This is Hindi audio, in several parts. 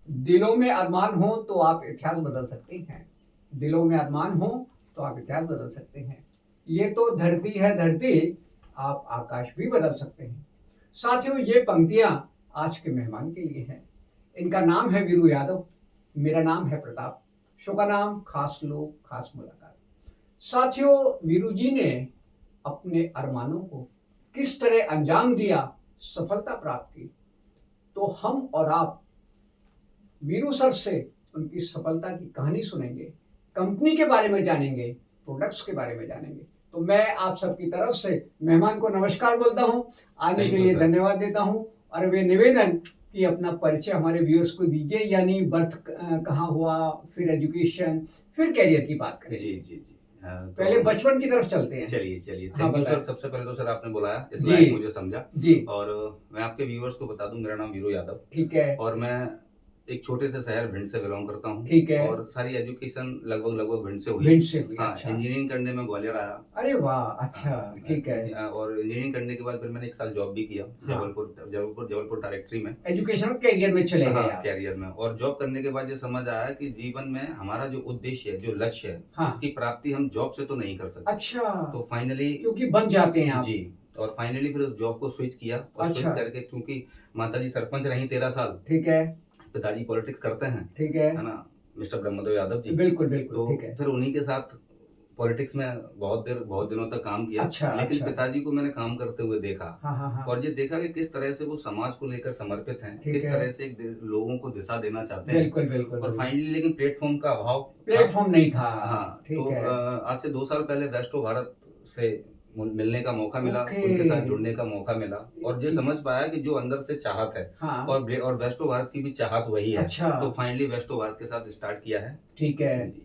दिलों में अरमान हो तो आप इतिहास बदल सकते हैं। दिलों में अरमान हो तो आप इतिहास बदल सकते हैं। ये तो धरती है धरती, आप आकाश भी बदल सकते हैं। साथियों, ये पंक्तियां आज के मेहमान के लिए हैं। इनका नाम है वीरू यादव, मेरा नाम है प्रताप। शो का नाम खास लोग खास मुलाकात। साथियों, वीरू जी ने अपने अरमानों को किस तरह अंजाम दिया, सफलता प्राप्त की, तो हम और आप वीरू सर से उनकी सफलता की कहानी सुनेंगे, कंपनी के बारे में जानेंगे, प्रोडक्ट्स के बारे में जानेंगे। तो मैं आप सबकी तरफ से मेहमान को नमस्कार बोलता हूं, आने के लिए धन्यवाद देता हूं और वे निवेदन कि अपना परिचय हमारे व्यूअर्स को दीजिए, यानी बर्थ कहाँ हुआ, फिर एजुकेशन, फिर कैरियर की बात करें। जी जी जी। तो पहले बचपन की तरफ चलते हैं। चलिए चलिए, हाँ, थैंक यू सर। बताएं। सबसे पहले तो सर आपने बुलाया, इस जी लायक मुझे समझा। जी, और मैं आपके व्यूअर्स को बता दूं, मेरा नाम वीरू यादव, ठीक है, और मैं एक छोटे से शहर भिंड से बिलोंग करता हूँ। ठीक है। और सारी एजुकेशन लगभग लगभग भिंड से हुई। भिंड से हुई, हाँ, अच्छा। इंजीनियरिंग करने में ग्वालियर आया। अरे वाह, अच्छा, हाँ, ठीक है। और इंजीनियरिंग करने के बाद फिर मैंने 1 साल जॉब भी किया हाँ। जबलपुर डायरेक्टरी में। एजुकेशनल कैरियर में चले हाँ, गए आप। कैरियर में। और जॉब करने के बाद ये समझ आया कि जीवन में हमारा जो उद्देश्य है, जो लक्ष्य है, हाँ। उसकी प्राप्ति हम जॉब से तो नहीं कर सकते। अच्छा, तो फाइनली क्योंकि बन जाते हैं आप। जी, और फाइनली फिर उस जॉब को स्विच किया, और स्विच अच्छा। करके, क्योंकि माताजी सरपंच रहीं 13 साल, ठीक है, पिताजी पॉलिटिक्स करते हैं, ठीक है। है ना? मिस्टर ब्रह्मदेव यादव जी। बिल्कुल, बिल्कुल, तो ठीक है। फिर उन्हीं के साथ पॉलिटिक्स में बहुत दिनों तक काम किया। अच्छा, लेकिन अच्छा। पिताजी को मैंने काम करते हुए देखा, हाँ, हाँ, हाँ। और ये देखा कि किस तरह से वो समाज को लेकर समर्पित हैं, ठीक किस है। तरह से लोगों को दिशा देना चाहते हैं। बिल्कुल, बिल्कुल, और बिल्कुल। फाइनली लेकिन प्लेटफ़ॉर्म का अभाव था। प्लेटफ़ॉर्म नहीं था। हाँ, ठीक तो है। आज से 2 साल पहले वेस्टो भारत से मिलने का मौका मिला, ओके। उनके साथ जुड़ने का मौका मिला, और ये ठीक समझ है। पाया कि जो अंदर से चाहत है, हाँ। और वेस्टो भारत की भी चाहत वही है। अच्छा। तो फाइनली वेस्टो भारत के साथ स्टार्ट किया है। ठीक है। जी।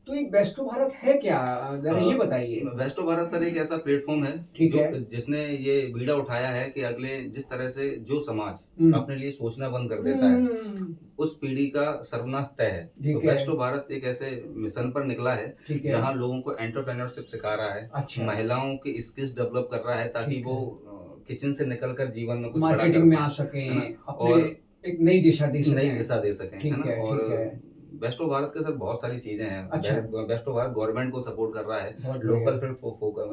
तो ये बेस्ट टू भारत है क्या? ज़रा ये बताइए। वेस्टो भारत सर एक ऐसा प्लेटफ़ॉर्म है, ठीक जो है। जिसने ये बीड़ा उठाया है कि अगले जिस तरह से जो समाज हुँ। अपने लिए सोचना बंद कर देता है, हुँ। उस पीढ़ी का सर्वनाश तय है। तो ठीक है। वेस्टो भारत एक ऐसे मिशन पर निकला है, ठीक है। जहाँ लोगों को एंटरप्रेन्योरशिप सिखा रहा है, अच्छा। महिलाओं की स्किल्स डेवलप कर रहा है, ताकि ठीक वो है। किचन से निकलकर जीवन में कुछ बड़ा कर मार्केटिंग में आ पाएँ, है सकें, ना? अपने और एक नई दिशा दे नई सकें। दिशा दे सकें, है ठीक ना? है, और ठीक है। वेस्टो भारत के सर बहुत सारी चीज़ें हैं। अच्छा। वेस्टो भारत गवर्नमेंट को सपोर्ट कर रहा है। बहुत बढ़िया।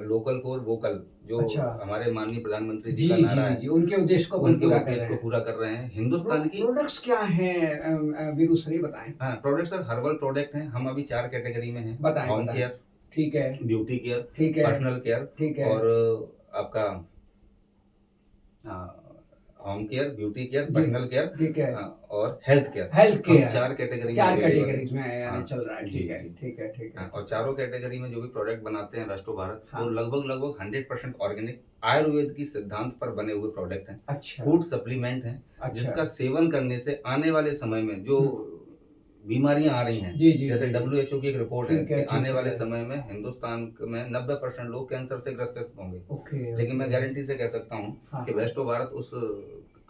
लोकल फॉर वोकल, जो अच्छा। हमारे माननीय प्रधानमंत्री जी जी, का जी, नारा जी, है, जी। उनके उद्देश्य को अपन उनके पूरा कर उद्देश्य रहे को हैं। पूरा कर रहे हैं। हिंदुस्तान की प्रोडक्ट्स क्या हैं वीरू सर, ये बताएँ? हाँ, प्रोडक्ट सर हर्बल प्रोडक्ट हैं। हम अभी 4 कैटेगरी में हैं। बताएँ, होम बताएँ। केयर, ठीक है, ब्यूटी केयर, ठीक है, पर्सनल केयर, ठीक है। और आपका अ, होम केयर, ब्यूटी केयर, जी, पर्सनल केयर, ठीक है। और हेल्थ केयर। हेल्थ हम केयर। 4 कैटेगरी में 4 अवेलेबल हैं। कैटेगरीज़ में हाँ, चल रहा है। जी, ठीक है, जी। ठीक है, ठीक है, हाँ, और ठीक है। चारों कैटेगरी में जो भी प्रोडक्ट बनाते हैं वेस्टो भारत, वो हाँ। लगभग 100% ऑर्गेनिक आयुर्वेद की सिद्धांत पर बने हुए प्रोडक्ट हैं। अच्छा। फूड सप्लीमेंट हैं, अच्छा। जिसका सेवन करने से आने वाले समय में जो हुँ। बीमारियां आ रही हैं, जी, जी, जैसे जी, जी। डब्ल्यूएचओ की एक रिपोर्ट है ठीक कि है, आने ठीक वाले है। समय में हिंदुस्तान में 90% लोग कैंसर से ग्रस्त होंगे। ओके, लेकिन मैं ओके। गारंटी से कह सकता हूँ हाँ, कि हाँ। वेस्टो भारत उस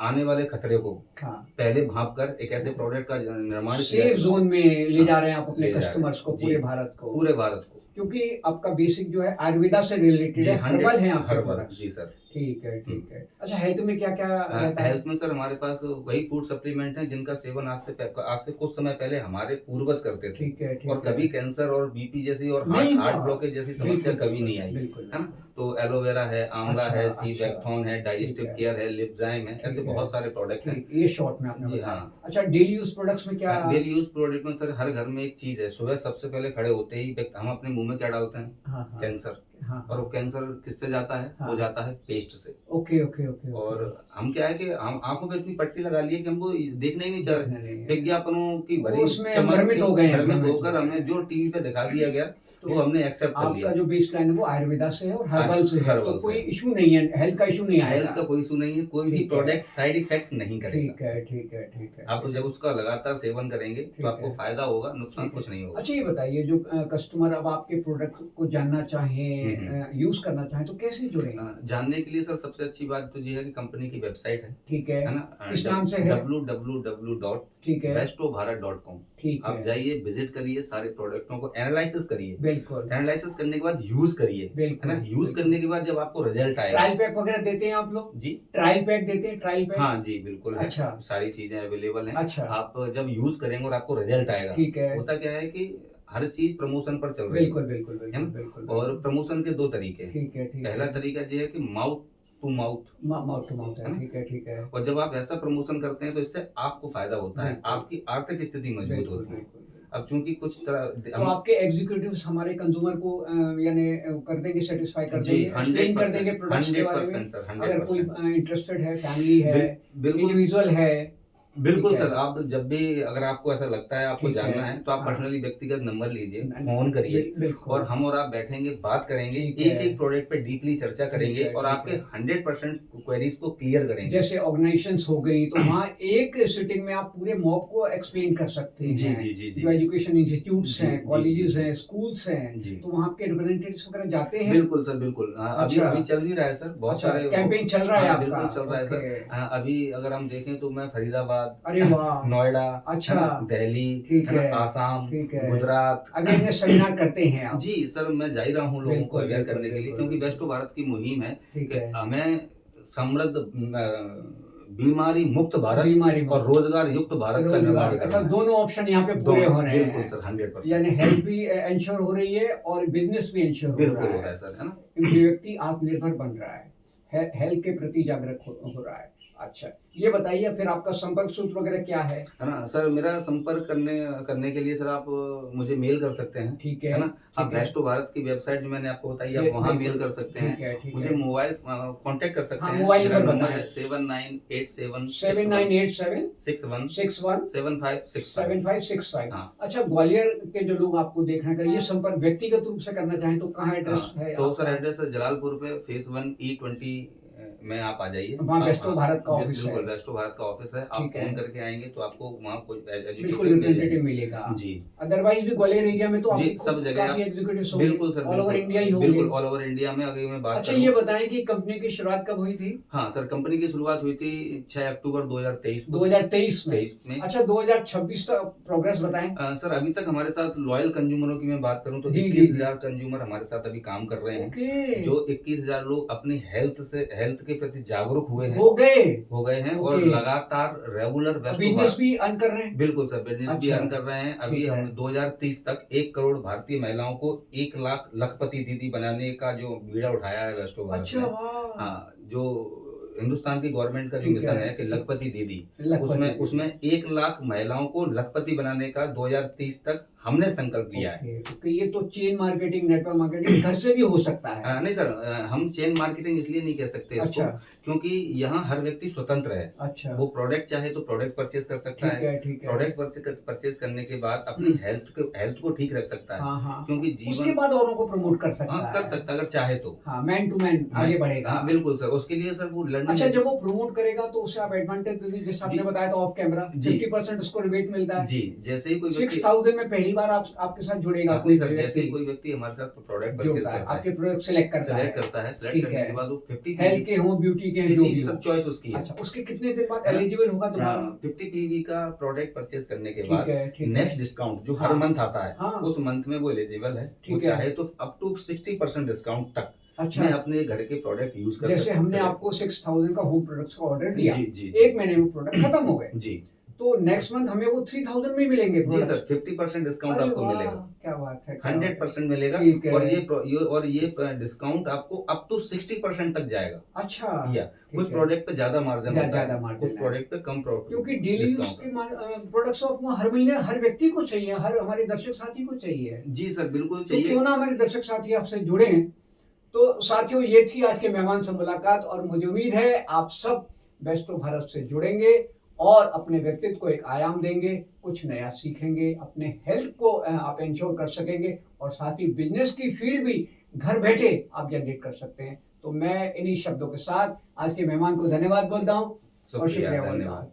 आने वाले खतरे को हाँ। पहले भांप कर एक ऐसे प्रोडक्ट का निर्माण किया सेफ है। ज़ोन में ले हाँ, जा रहे हैं आप अपने ले जा रहे हैं। कस्टमर्स को, जी, पूरे भारत को। पूरे भारत को। क्योंकि आपका बेसिक जो है आयुर्वेदा से रिलेटेड जी, है, 100 हर्बल हैं आपके हर्बल। प्रोडक्ट्स। जी सर। ठीक है, हुँ। ठीक है। अच्छा, हेल्थ में क्या-क्या रहता है? हेल्थ में सर हमारे पास वही फूड सप्लीमेंट हैं, जिनका सेवन आज से कुछ समय पहले हमारे पूर्वज करते थे। ठीक है, और ठीक है। कभी कैंसर और बीपी जैसी और नहीं हार्ट हुआ। ब्लॉकेज जैसी समस्या बिल्कुल, कभी बिल्कुल, नहीं आई, बिल्कुल, है ना? बिल्कुल। तो एलोवेरा है, आंवला अच्छा, है, सी अच्छा। बैकथॉर्न है, ठीक डाइजेस्टिव है, केयर है, लिपज़ाइम है, ऐसे ठीक है। बहुत सारे प्रोडक्ट हैं। ठीक, ये शॉर्ट में आपने जी, बताया। हाँ। अच्छा, डेली यूज़ प्रोडक्ट्स में क्या? डेली यूज़ प्रोडक्ट में सर हर घर में एक चीज़ है, सुबह सबसे पहले खड़े होते ही हम अपने मुँह में क्या डालते हैं? हाँ, हाँ। कैंसर। हाँ, और वो हाँ। कैंसर किससे जाता है? वो हाँ। जाता है पेस्ट से। ओके, ओके, ओके, और ओके। हम क्या है कि हम आँखों पे इतनी पट्टी लगा ली है कि हमको देखना ही नहीं चाह देखना नहीं रहे। है। विज्ञापनों की वो भरी उसमें चमक भ्रमित के हो गए हैं, भ्रमित भ्रमित हो होकर गए हमने हैं। जो टीवी पे दिखा दिया गया, तो वो हमने एक्सेप्ट कर आपका लिया। जो बेसलाइन है वो आयुर्वेदा से है और हर्बल से है, तो हर्बल से कोई है। इश्यू नहीं है, हेल्थ का इश्यू नहीं हेल्थ आएगा। का कोई इश्यू नहीं है, कोई भी ठीक है, प्रोडक्ट साइड इफेक्ट नहीं करेगा। ठीक है, ठीक है, ठीक है, आप ठीक जब है, उसका लगातार सेवन करेंगे, तो ठीक आपको है, फ़ायदा होगा, नुकसान ठीक है। कुछ नहीं होगा। अच्छा, ये बताइए, जो कस्टमर अब आपके प्रोडक्ट को जानना चाहें, में यूज करना चाहें तो कैसे जुड़ें? जानने के लिए सर सबसे अच्छी बात तो ये है कि कंपनी की वेबसाइट है ठीक है ना? किस नाम से है? ठीक है www.bestobharat.com। ठीक आप है जाइए, विजिट करिए, सारे प्रोडक्टों को एनालिसिस करिए, बिल्कुल एनालिसिस करने के बाद यूज करिए, है बिल्कुल ना? यूज करने के बाद जब आपको रिजल्ट आएगा। ट्रायल पैक वगैरह देते हैं आप लोग? जी ट्रायल पैक देते हैं ट्रायल पैक? हाँ जी बिल्कुल है। अच्छा सारी चीजें अवेलेबल हैं। अच्छा आप जब यूज करेंगे और आपको रिजल्ट आएगा, ठीक है होता क्या है कि हर चीज प्रमोशन पर चल रही है। बिल्कुल बिल्कुल है बिल्कुल ना? बिल्कुल और प्रमोशन के दो तरीके हैं। ठीक है ठीक पहला है तरीका ये है कि mouth to mouth, mouth to mouth है है ना? ठीक है और जब आप ऐसा प्रमोशन करते हैं तो इससे आपको फायदा होता है, बिल्कुल आपकी आर्थिक स्थिति मजबूत बिल्कुल होती है। बिल्कुल अब चूंकि कुछ तरह तो आपके एग्जीक्यूटिव्स हमारे कंज्यूमर को यानी कर देंगे सेटिस्फाई कर जी देंगे एक्सप्लेन कर देंगे 100%, प्रोडक्ट्स के बारे में 100% सर, अगर कोई 100%। इंटरेस्टेड है फैमिली है बिल्कुल इंडिविजुअल है बिल्कुल ठीक है सर। आप जब भी अगर आपको ऐसा लगता है, आपको ठीक है जानना है, तो आप हाँ पर्सनली व्यक्तिगत नंबर लीजिए, न- फोन करिए और बिल्कुल हम और आप बैठेंगे, बात करेंगे, ठीक एक है एक प्रोडक्ट पे डीपली चर्चा ठीक करेंगे है और ठीक आपके है 100% क्वेरीज को क्लियर करेंगे। जैसे ऑर्गेनाइजेशंस हो गई तो वहाँ एक सिटिंग में आप पूरे मॉब को एक्सप्लेन कर सकते जी हैं जी जी जी जो एजुकेशन इंस्टीट्यूट्स जी हैं जी कॉलेजेस जी हैं स्कूल्स हैं जी तो वहाँ आपके रिप्रेजेंटेटिव्स वगैरह जाते हैं बिल्कुल सर बिल्कुल। अभी अच्छा अभी चल भी रहा है सर, बहुत अच्छा सारे कैंपेन चल रहा है हाँ, आपका बिल्कुल चल रहा है सर। ओके अभी अगर हम देखें तो मैं फरीदाबाद, अरे वाह नोएडा, अच्छा है ना, दिल्ली, ठीक है ना, है आसाम, ठीक है गुजरात। अवेयरनेस सेमिनार करते हैं आप जी सर, मैं जा ही रहा हूँ लोगों को बिल्कुल अवेयर बिल्कुल करने के लिए, बिल्कुल क्योंकि बिल्कुल बेस्ट भारत की मुहिम है ठीक कि है हमें समृद्ध बीमारी मुक्त भारत बीमारी और मुक्त रोजगार युक्त भारत का रोजगार निर्माण अच्छा करना है। दोनों ऑप्शन यहाँ पे पूरे हो रहे बिल्कुल हैं सर, 100%। यानी हेल्थ भी इंश्योर हो रही है और बिजनेस भी इंश्योर हो बिल्कुल रहा हो रहा है है सर, है ना? क्योंकि व्यक्ति आत्मनिर्भर बन रहा है हेल्थ के प्रति जागरूक हो रहा है अच्छा ये बताइए फिर आपका संपर्क सूत्र वगैरह क्या है ना सर? मेरा संपर्क करने करने के लिए सर आप मुझे मेल कर सकते हैं, ठीक है ना? आप ठीक है बेस्ट भारत की वेबसाइट जो मैंने आपको बताई, आप वहाँ बिल्कुल मेल कर सकते हैं। ठीक मुझे है मोबाइल कांटेक्ट कर सकते हाँ हैं। मोबाइल मेरा नंबर नंबर बताएं है 7987 7987 61 61 7565। 7565 हाँ अच्छा ग्वालियर के जो लोग आपको देखना करें ये संपर्क व्यक्तिगत रूप से करना चाहें तो कहाँ एड्रेस हाँ, है तो सर आपका एड्रेस है जलालपुर पे फेस 1 E20 में आप आ जाइए। वहाँ बेस्टो भारत का ऑफिस है बिल्कुल बेस्टो भारत का ऑफिस है। आप ठीक है फोन करके आएंगे तो आपको वहाँ कोई बिल्कुल एजुकेटिव मिल रिप्रेजेंटेटिव जाएंगे। मिलेगा जी अदरवाइज भी ग्वालियर एरिया में तो जी, आपको सब जगह काफी आप एग्जीक्यूटिव्स होंगे बिल्कुल सर, ऑल ओवर बिल्कुल इंडिया ही होंगे बिल्कुल ऑल ओवर इंडिया में। अगर मैं बात अच्छा करूँ, ये बताएं कि कंपनी की शुरुआत कब हुई थी हाँ सर, कंपनी की शुरुआत हुई थी 6 अक्टूबर 2023 को। 2023 में 23 में। अच्छा 2026 तक प्रोग्रेस बताएं सर अभी तक हमारे साथ लॉयल कंज्यूमरों की मैं बात करूं तो जी, जी, 21,000 कंज्यूमर हमारे साथ अभी काम कर रहे हैं। ओके जो 21,000 लोग अपनी हेल्थ के प्रति जागरूक हुए हैं, हो गए हैं और ओके लगातार रेगुलर बिजनेस भी अर्न कर रहे हैं बिल्कुल सर, बिजनेस भी अच्छा अर्न कर रहे हैं। अभी ठीक है हम 2030 तक 1 करोड़ भारतीय महिलाओं को 1 लाख लखपति दीदी बनाने का जो बीड़ा उठाया है वेस्टो भारत अच्छा ने। वाह हाँ, जो हिंदुस्तान की गवर्नमेंट का जो ठीक मिशन है है कि लखपति दीदी, लखपति उसमें दीदी। उसमें 1 लाख महिलाओं को लखपति बनाने का 2030 तक हमने संकल्प लिया है। ओके ये तो चेन मार्केटिंग नेटवर्क मार्केटिंग घर से भी हो सकता है नहीं सर, हम चेन मार्केटिंग इसलिए नहीं कह सकते इसको, अच्छा क्योंकि यहाँ हर व्यक्ति स्वतंत्र है। अच्छा वो प्रोडक्ट चाहे तो प्रोडक्ट परचेज कर सकता है। ठीक है प्रोडक्ट परचेज करने के बाद अपनी हेल्थ को ठीक रख सकता है। हाँ क्योंकि उसके जीवन बाद औरों को प्रमोट कर सकता है कर सकता है अगर चाहे तो। हाँ मैन टू मैन आगे बढ़ेगा हाँ बिल्कुल सर, उसके लिए सर वो लर्निंग अच्छा जब वो प्रमोट करेगा तो उसे आप एडवांटेज दे दीजिए जैसे आपने बताया था ऑफ कैमरा 50% उसको रिबेट मिलता है जी, जैसे ही कोई व्यक्ति 6000 में पहली बार आपके साथ जुड़ेगा कोई सर, जैसे ही कोई व्यक्ति हमारे साथ प्रोडक्ट परचेज करता है, आपके प्रोडक्ट सिलेक्ट करता है सेलेक्ट करने के बाद वो 50 हेल्थ के हो ब्यूटी के जो भी सब चॉइस उसकी है। अच्छा उसके कितने दिन बाद एलिजिबल होगा दोबारा 50 पीवी का प्रोडक्ट परचेज करने के ठीक बाद है नेक्स्ट डिस्काउंट जो हर मंथ आता है, हाँ उस मंथ में वो एलिजिबल है। वो ठीक है चाहे तो अप टू 60% डिस्काउंट तक अच्छा मैं अपने घर के प्रोडक्ट यूज कर जैसे हमने आपको 6000 का होम प्रोडक्ट्स का ऑर्डर दिया एक महीने में प्रोडक्ट खत्म हो गए जी, तो नेक्स्ट मंथ हमें वो 3000 में मिलेंगे जी सर, 50% डिस्काउंट आपको मिलेगा। क्या बात है 100% मिलेगा और ये डिस्काउंट आपको अप टू 60% तक जाएगा। अच्छा या कुछ प्रोडक्ट पे ज्यादा मार्जिन होता है, कुछ प्रोडक्ट पे कम क्योंकि डेली यूज के प्रोडक्ट्स आपको हर महीने हर व्यक्ति को चाहिए, हर हमारे दर्शक साथी को चाहिए। जी सर बिल्कुल तो चाहिए। क्यों ना हमारे दर्शक साथी आपसे जुड़े। तो साथियों ये थी आज के मेहमान से मुलाकात और मुझे उम्मीद है आप सब बेस्टो भारत से जुड़ेंगे और अपने व्यक्तित्व को एक आयाम देंगे, कुछ नया सीखेंगे, अपने हेल्थ को आप इंश्योर कर सकेंगे और साथ ही बिजनेस की फील्ड भी घर बैठे आप जनरेट कर सकते हैं। तो मैं इन्हीं शब्दों के साथ आज के मेहमान को धन्यवाद बोलता हूँ और शुक्रिया बोलता हूँ।